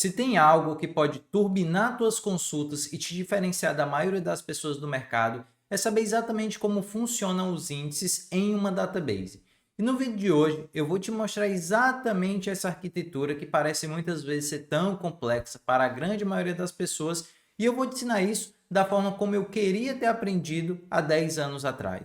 Se tem algo que pode turbinar tuas consultas e te diferenciar da maioria das pessoas do mercado, é saber exatamente como funcionam os índices em uma database. E no vídeo de hoje eu vou te mostrar exatamente essa arquitetura que parece muitas vezes ser tão complexa para a grande maioria das pessoas, e eu vou te ensinar isso da forma como eu queria ter aprendido há 10 anos atrás.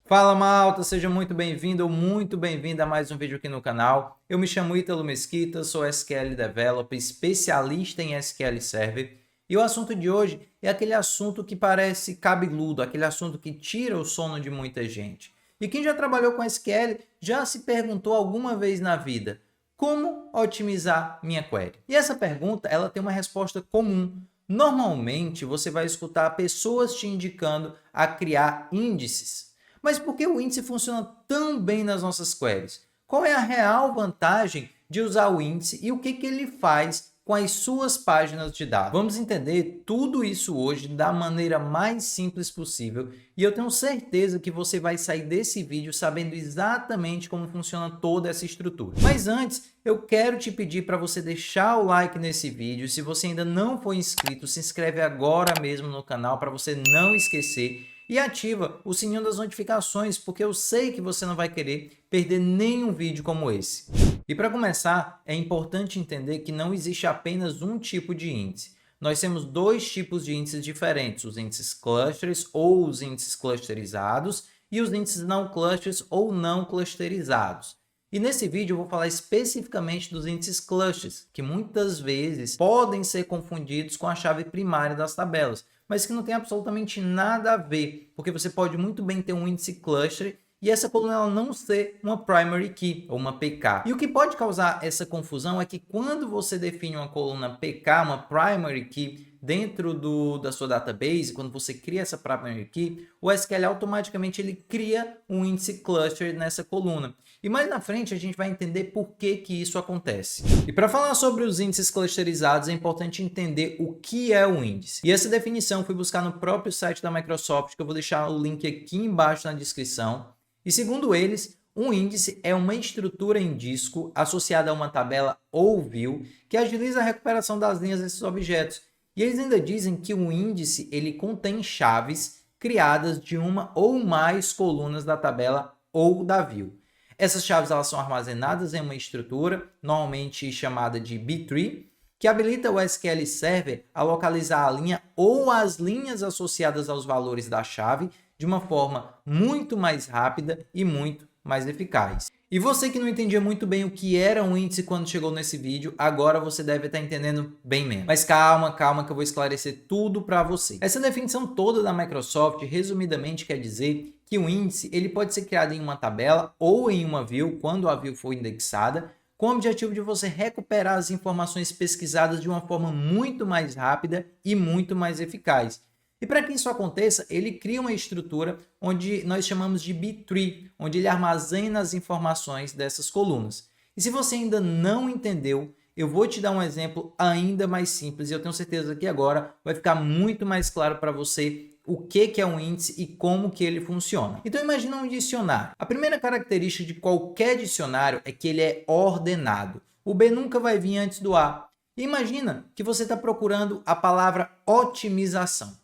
Fala malta, seja muito bem-vindo ou muito bem-vinda a mais um vídeo aqui no canal. Eu me chamo Ítalo Mesquita, sou SQL Developer, especialista em SQL Server. E o assunto de hoje é aquele assunto que parece cabeludo, aquele assunto que tira o sono de muita gente. E quem já trabalhou com SQL já se perguntou alguma vez na vida: como otimizar minha query? E essa pergunta ela tem uma resposta comum. Normalmente você vai escutar pessoas te indicando a criar índices. Mas por que o índice funciona tão bem nas nossas queries? Qual é a real vantagem de usar o índice e o que ele faz com as suas páginas de dados? Vamos entender tudo isso hoje da maneira mais simples possível, e eu tenho certeza que você vai sair desse vídeo sabendo exatamente como funciona toda essa estrutura. Mas antes, eu quero te pedir para você deixar o like nesse vídeo. Se você ainda não for inscrito, se inscreve agora mesmo no canal para você não esquecer. E ativa o sininho das notificações, porque eu sei que você não vai querer perder nenhum vídeo como esse. E para começar, é importante entender que não existe apenas um tipo de índice. Nós temos dois tipos de índices diferentes: os índices clusters ou os índices clusterizados e os índices não clusters ou não clusterizados. E nesse vídeo eu vou falar especificamente dos índices clusters, que muitas vezes podem ser confundidos com a chave primária das tabelas, mas que não tem absolutamente nada a ver, porque você pode muito bem ter um índice cluster e essa coluna ela não ser uma primary key ou uma PK. E o que pode causar essa confusão é que quando você define uma coluna PK, uma primary key, dentro da sua database, quando você cria essa primary key, o SQL automaticamente ele cria um índice cluster nessa coluna. E mais na frente a gente vai entender por que isso acontece. E para falar sobre os índices clusterizados, é importante entender o que é um índice. E essa definição fui buscar no próprio site da Microsoft, que eu vou deixar o link aqui embaixo na descrição. E segundo eles, um índice é uma estrutura em disco associada a uma tabela ou view que agiliza a recuperação das linhas desses objetos. E eles ainda dizem que o índice ele contém chaves criadas de uma ou mais colunas da tabela ou da view. Essas chaves elas são armazenadas em uma estrutura, normalmente chamada de B-tree, que habilita o SQL Server a localizar a linha ou as linhas associadas aos valores da chave de uma forma muito mais rápida e muito mais eficaz. E você que não entendia muito bem o que era um índice quando chegou nesse vídeo, agora você deve estar entendendo bem menos. Mas calma que eu vou esclarecer tudo para você. Essa definição toda da Microsoft, resumidamente, quer dizer que o índice ele pode ser criado em uma tabela ou em uma view, quando a view for indexada, com o objetivo de você recuperar as informações pesquisadas de uma forma muito mais rápida e muito mais eficaz. E para que isso aconteça, ele cria uma estrutura onde nós chamamos de B-tree, onde ele armazena as informações dessas colunas. E se você ainda não entendeu, eu vou te dar um exemplo ainda mais simples, e eu tenho certeza que agora vai ficar muito mais claro para você o que é um índice e como que ele funciona. Então imagina um dicionário. A primeira característica de qualquer dicionário é que ele é ordenado. O B nunca vai vir antes do A. E imagina que você está procurando a palavra otimização.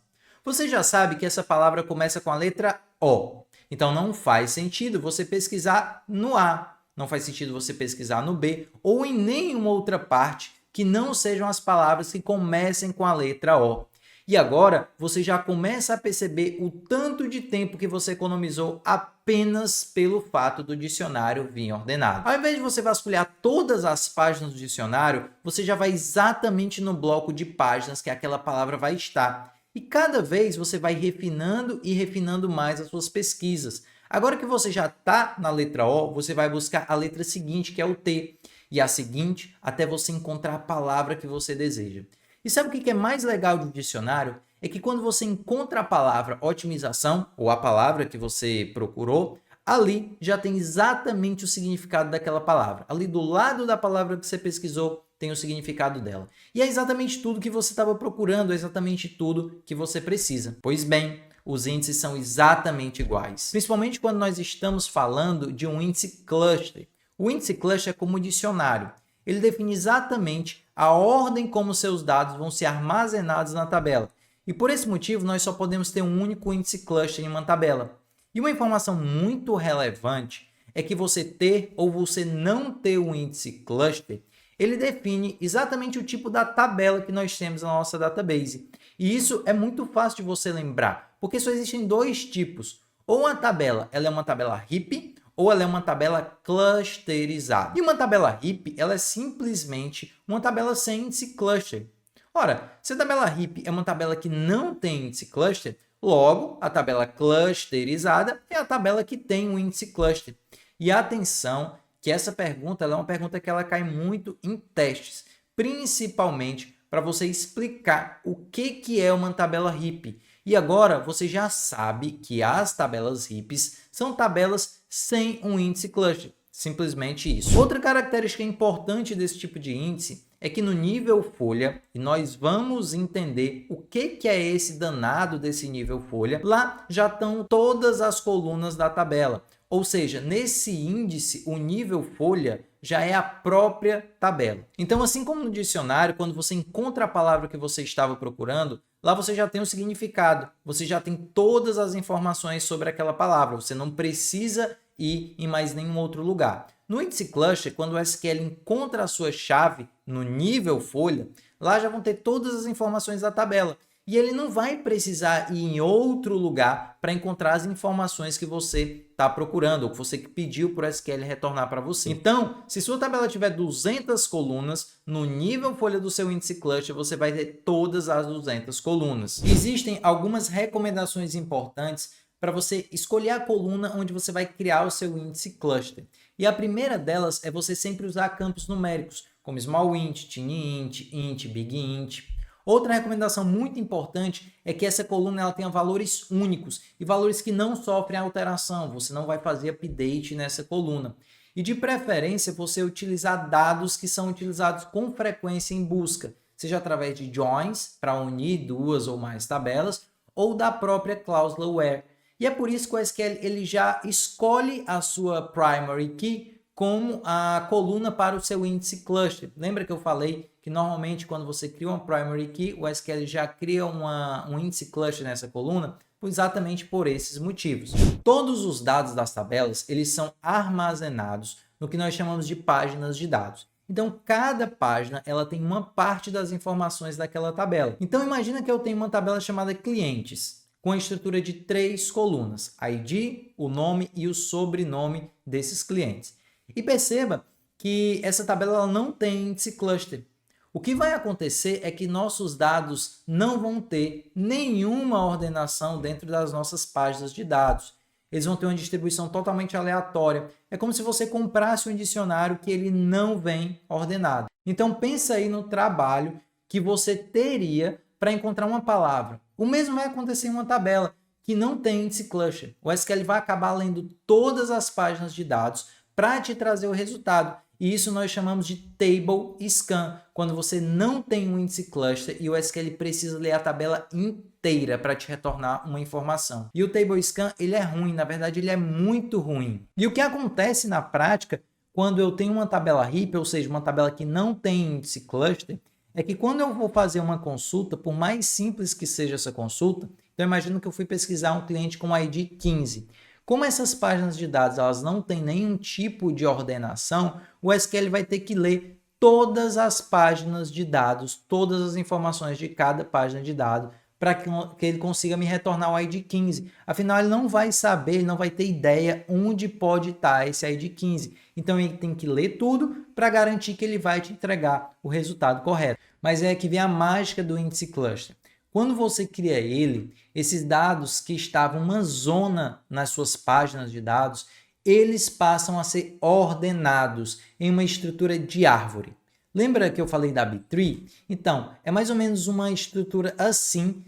Você já sabe que essa palavra começa com a letra O. Então não faz sentido você pesquisar no A. Não faz sentido você pesquisar no B ou em nenhuma outra parte que não sejam as palavras que comecem com a letra O. E agora você já começa a perceber o tanto de tempo que você economizou apenas pelo fato do dicionário vir ordenado. Ao invés de você vasculhar todas as páginas do dicionário, você já vai exatamente no bloco de páginas que aquela palavra vai estar. E cada vez você vai refinando e refinando mais as suas pesquisas. Agora que você já está na letra O, você vai buscar a letra seguinte, que é o T. E a seguinte, até você encontrar a palavra que você deseja. E sabe o que é mais legal de um dicionário? É que quando você encontra a palavra otimização, ou a palavra que você procurou, ali já tem exatamente o significado daquela palavra. Ali do lado da palavra que você pesquisou, tem o significado dela. E é exatamente tudo que você estava procurando, é exatamente tudo que você precisa. Pois bem, os índices são exatamente iguais. Principalmente quando nós estamos falando de um índice cluster. O índice cluster é como um dicionário. Ele define exatamente a ordem como seus dados vão ser armazenados na tabela. E por esse motivo, nós só podemos ter um único índice cluster em uma tabela. E uma informação muito relevante é que você ter ou você não ter um índice cluster, ele define exatamente o tipo da tabela que nós temos na nossa database. E isso é muito fácil de você lembrar, porque só existem dois tipos. Ou a tabela ela é uma tabela heap, ou ela é uma tabela clusterizada. E uma tabela heap ela é simplesmente uma tabela sem índice cluster. Ora, se a tabela heap é uma tabela que não tem índice cluster, logo, a tabela clusterizada é a tabela que tem um índice cluster. E atenção que essa pergunta ela é uma pergunta que ela cai muito em testes, principalmente para você explicar o que é uma tabela heap. E agora você já sabe que as tabelas heaps são tabelas sem um índice cluster. Simplesmente isso. Outra característica importante desse tipo de índice é que no nível folha, e nós vamos entender o que é esse danado desse nível folha, lá já estão todas as colunas da tabela. Ou seja, nesse índice, o nível folha já é a própria tabela. Então, assim como no dicionário, quando você encontra a palavra que você estava procurando, lá você já tem o significado, você já tem todas as informações sobre aquela palavra, você não precisa ir em mais nenhum outro lugar. No índice cluster, quando o SQL encontra a sua chave no nível folha, lá já vão ter todas as informações da tabela. E ele não vai precisar ir em outro lugar para encontrar as informações que você está procurando, ou que você pediu para o SQL retornar para você. Então, se sua tabela tiver 200 colunas, no nível folha do seu índice cluster, você vai ter todas as 200 colunas. Existem algumas recomendações importantes para você escolher a coluna onde você vai criar o seu índice cluster. E a primeira delas é você sempre usar campos numéricos, como small int, tiny int, int, big int. Outra recomendação muito importante é que essa coluna ela tenha valores únicos e valores que não sofrem alteração. Você não vai fazer update nessa coluna. E de preferência, você utilizar dados que são utilizados com frequência em busca, seja através de joins, para unir duas ou mais tabelas, ou da própria cláusula where. E é por isso que o SQL ele já escolhe a sua primary key como a coluna para o seu índice cluster. Lembra que eu falei que normalmente quando você cria uma primary key, o SQL já cria um índice cluster nessa coluna? Exatamente por esses motivos. Todos os dados das tabelas eles são armazenados no que nós chamamos de páginas de dados. Então, cada página ela tem uma parte das informações daquela tabela. Então, imagina que eu tenho uma tabela chamada clientes, com a estrutura de 3 colunas, ID, o nome e o sobrenome desses clientes. E perceba que essa tabela ela não tem índice cluster. O que vai acontecer é que nossos dados não vão ter nenhuma ordenação dentro das nossas páginas de dados. Eles vão ter uma distribuição totalmente aleatória. É como se você comprasse um dicionário que ele não vem ordenado. Então pensa aí no trabalho que você teria para encontrar uma palavra. O mesmo vai acontecer em uma tabela que não tem índice cluster. O SQL vai acabar lendo todas as páginas de dados para te trazer o resultado. E isso nós chamamos de table scan, quando você não tem um índice cluster e o SQL precisa ler a tabela inteira para te retornar uma informação. E o table scan ele é ruim, na verdade ele é muito ruim. E o que acontece na prática quando eu tenho uma tabela heap, ou seja, uma tabela que não tem índice cluster, é que quando eu vou fazer uma consulta, por mais simples que seja essa consulta, então imagino que eu fui pesquisar um cliente com ID 15. Como essas páginas de dados elas não têm nenhum tipo de ordenação, o SQL vai ter que ler todas as páginas de dados, todas as informações de cada página de dados, para que ele consiga me retornar o ID 15. Afinal, ele não vai saber, ele não vai ter ideia onde pode estar esse ID 15. Então, ele tem que ler tudo para garantir que ele vai te entregar o resultado correto. Mas é que vem a mágica do índice cluster. Quando você cria ele, esses dados que estavam uma zona nas suas páginas de dados, eles passam a ser ordenados em uma estrutura de árvore. Lembra que eu falei da B-tree? Então, é mais ou menos uma estrutura assim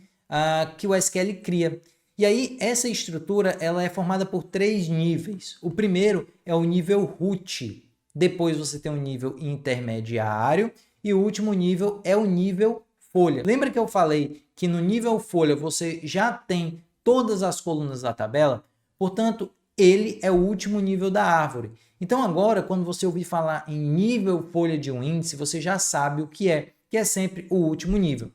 que o SQL cria. E aí, essa estrutura ela é formada por 3 níveis. O primeiro é o nível root. Depois você tem o nível intermediário. E o último nível é o nível folha. Lembra que eu falei que no nível folha você já tem todas as colunas da tabela? Portanto, ele é o último nível da árvore. Então agora, quando você ouvir falar em nível folha de um índice, você já sabe o que é sempre o último nível.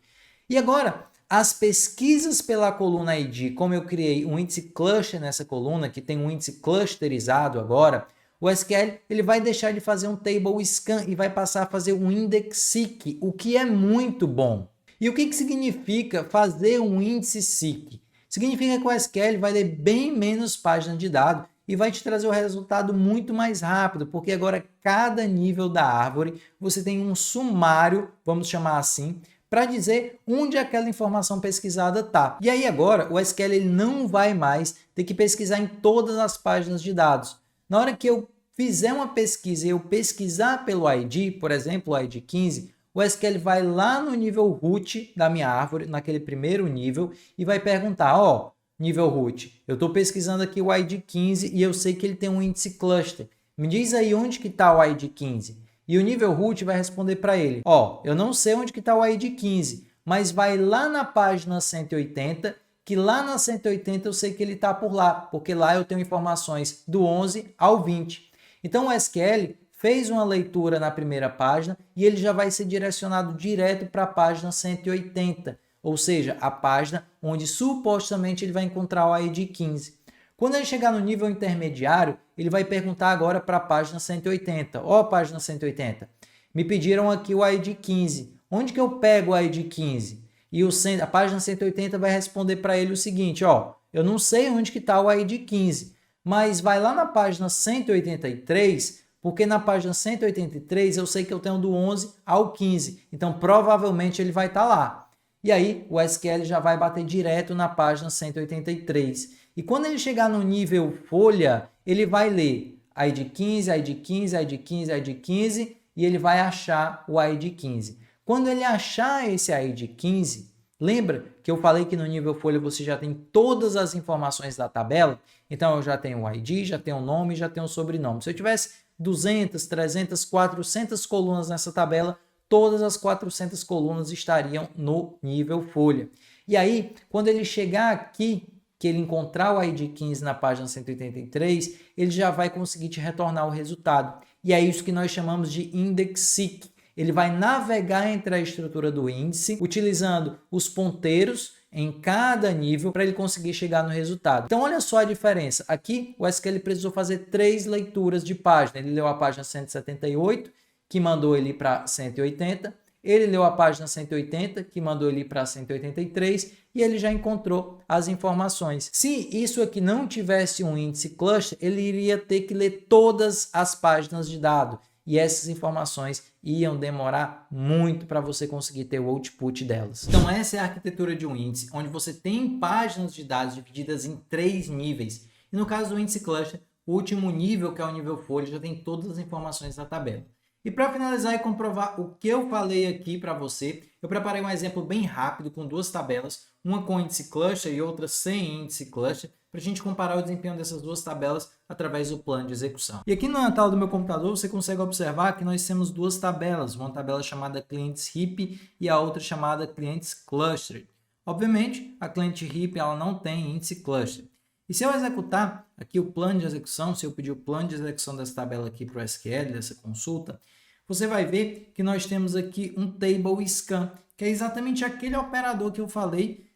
E agora, as pesquisas pela coluna ID, como eu criei um índice cluster nessa coluna, que tem um índice clusterizado agora, o SQL ele vai deixar de fazer um table scan e vai passar a fazer um index seek, o que é muito bom. E o que significa fazer um índice seek? Significa que o SQL vai ler bem menos páginas de dados e vai te trazer o resultado muito mais rápido, porque agora cada nível da árvore você tem um sumário, vamos chamar assim, para dizer onde aquela informação pesquisada está. E aí agora o SQL ele não vai mais ter que pesquisar em todas as páginas de dados. Na hora que eu fizer uma pesquisa e eu pesquisar pelo ID, por exemplo, o ID 15, o SQL vai lá no nível root da minha árvore, naquele primeiro nível, e vai perguntar, ó, nível root, eu estou pesquisando aqui o ID 15 e eu sei que ele tem um índice cluster. Me diz aí onde que está o ID 15. E o nível root vai responder para ele, ó, eu não sei onde que está o ID 15, mas vai lá na página 180, que lá na 180 eu sei que ele está por lá, porque lá eu tenho informações do 11 ao 20. Então o SQL fez uma leitura na primeira página e ele já vai ser direcionado direto para a página 180, ou seja, a página onde supostamente ele vai encontrar o ID 15. Quando ele chegar no nível intermediário, ele vai perguntar agora para a página 180. Ó, página 180, me pediram aqui o ID 15. Onde que eu pego o ID 15? E a página 180 vai responder para ele o seguinte, ó, eu não sei onde que está o ID 15, mas vai lá na página 183, porque na página 183 eu sei que eu tenho do 11 ao 15, então provavelmente ele vai estar lá. E aí o SQL já vai bater direto na página 183. E quando ele chegar no nível folha, ele vai ler ID 15, ID 15, ID 15, ID 15 e ele vai achar o ID 15. Quando ele achar esse ID 15, lembra que eu falei que no nível folha você já tem todas as informações da tabela? Então eu já tenho o ID, já tenho o nome, já tenho o sobrenome. Se eu tivesse 200, 300, 400 colunas nessa tabela, todas as 400 colunas estariam no nível folha. E aí, quando ele chegar aqui, que ele encontrar o ID 15 na página 183, ele já vai conseguir te retornar o resultado. E é isso que nós chamamos de index seek. Ele vai navegar entre a estrutura do índice, utilizando os ponteiros em cada nível para ele conseguir chegar no resultado. Então, olha só a diferença. Aqui, o SQL precisou fazer 3 leituras de página. Ele leu a página 178, que mandou ele para 180. Ele leu a página 180, que mandou ele para 183, e ele já encontrou as informações. Se isso aqui não tivesse um índice cluster, ele iria ter que ler todas as páginas de dado. E essas informações iam demorar muito para você conseguir ter o output delas. Então essa é a arquitetura de um índice, onde você tem páginas de dados divididas em 3 níveis. E no caso do índice cluster, o último nível, que é o nível folha, já tem todas as informações da tabela. E para finalizar e comprovar o que eu falei aqui para você, eu preparei um exemplo bem rápido com 2 tabelas, uma com índice cluster e outra sem índice cluster, para a gente comparar o desempenho dessas 2 tabelas através do plano de execução. E aqui na tela do meu computador você consegue observar que nós temos 2 tabelas, uma tabela chamada clientes heap e a outra chamada clientes cluster. Obviamente, a cliente heap ela não tem índice cluster. E se eu executar aqui o plano de execução, se eu pedir o plano de execução dessa tabela aqui para o SQL, dessa consulta, você vai ver que nós temos aqui um table scan, que é exatamente aquele operador que eu falei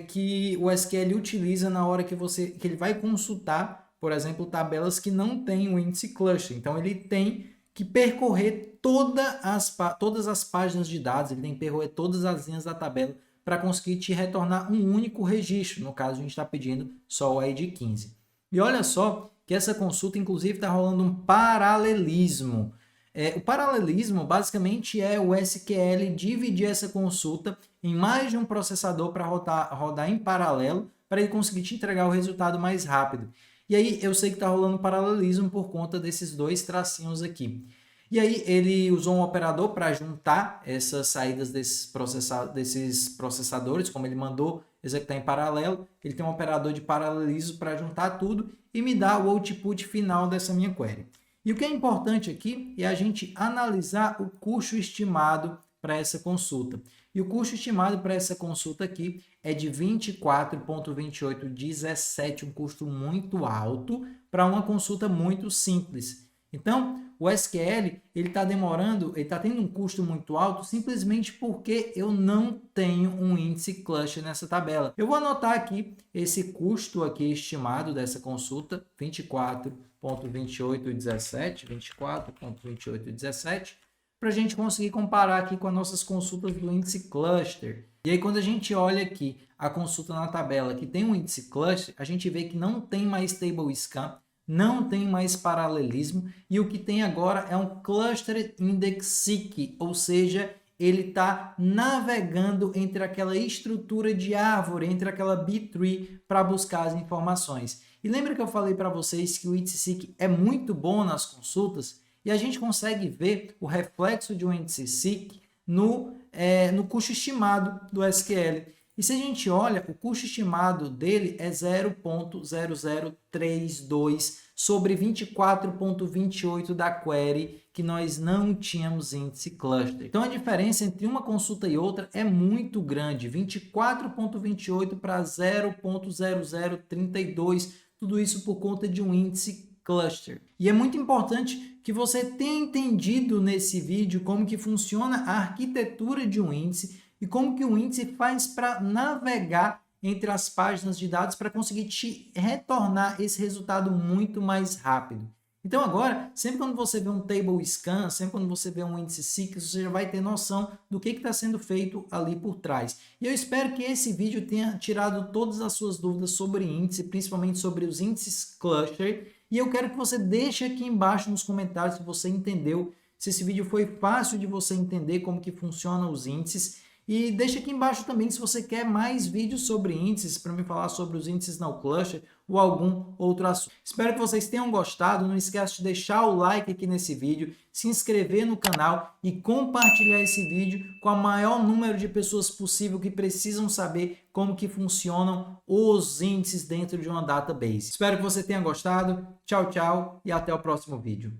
que o SQL utiliza na hora que ele vai consultar, por exemplo, tabelas que não têm o índice cluster. Então, ele tem que percorrer todas as páginas de dados, ele tem que percorrer todas as linhas da tabela para conseguir te retornar um único registro. No caso, a gente está pedindo só o ID 15. E olha só que essa consulta, inclusive, está rolando um paralelismo. O paralelismo, basicamente, é o SQL dividir essa consulta em mais de um processador para rodar em paralelo, para ele conseguir te entregar o resultado mais rápido. E aí, eu sei que está rolando paralelismo por conta desses 2 tracinhos aqui. E aí, ele usou um operador para juntar essas saídas desses processadores, como ele mandou executar em paralelo. Ele tem um operador de paralelismo para juntar tudo e me dar o output final dessa minha query. E o que é importante aqui é a gente analisar o custo estimado para essa consulta. E o custo estimado para essa consulta aqui é de 24,2817, um custo muito alto para uma consulta muito simples. Então, o SQL ele está demorando, ele está tendo um custo muito alto simplesmente porque eu não tenho um índice cluster nessa tabela. Eu vou anotar aqui esse custo aqui estimado dessa consulta, 24,2817, para a gente conseguir comparar aqui com as nossas consultas do índice cluster. E aí, quando a gente olha aqui a consulta na tabela que tem um índice cluster, a gente vê que não tem mais table scan, não tem mais paralelismo, e o que tem agora é um Cluster Index Seek, ou seja, ele está navegando entre aquela estrutura de árvore, entre aquela B-tree, para buscar as informações. E lembra que eu falei para vocês que o índice Seek é muito bom nas consultas? E a gente consegue ver o reflexo de um índice Seek no custo estimado do SQL. E se a gente olha, o custo estimado dele é 0,0032 sobre 24,28 da query, que nós não tínhamos índice cluster. Então, a diferença entre uma consulta e outra é muito grande, 24,28 para 0,0032, tudo isso por conta de um índice cluster. E é muito importante que você tenha entendido nesse vídeo como que funciona a arquitetura de um índice e como que o índice faz para navegar entre as páginas de dados para conseguir te retornar esse resultado muito mais rápido. Então agora, sempre quando você vê um table scan, sempre quando você vê um índice Seek, você já vai ter noção do que está sendo feito ali por trás. E eu espero que esse vídeo tenha tirado todas as suas dúvidas sobre índice, principalmente sobre os índices cluster. E eu quero que você deixe aqui embaixo nos comentários se você entendeu, se esse vídeo foi fácil de você entender como que funcionam os índices. E deixa aqui embaixo também se você quer mais vídeos sobre índices, para me falar sobre os índices no cluster ou algum outro assunto. Espero que vocês tenham gostado. Não esqueça de deixar o like aqui nesse vídeo, se inscrever no canal e compartilhar esse vídeo com o maior número de pessoas possível que precisam saber como que funcionam os índices dentro de uma database. Espero que você tenha gostado. Tchau, tchau e até o próximo vídeo.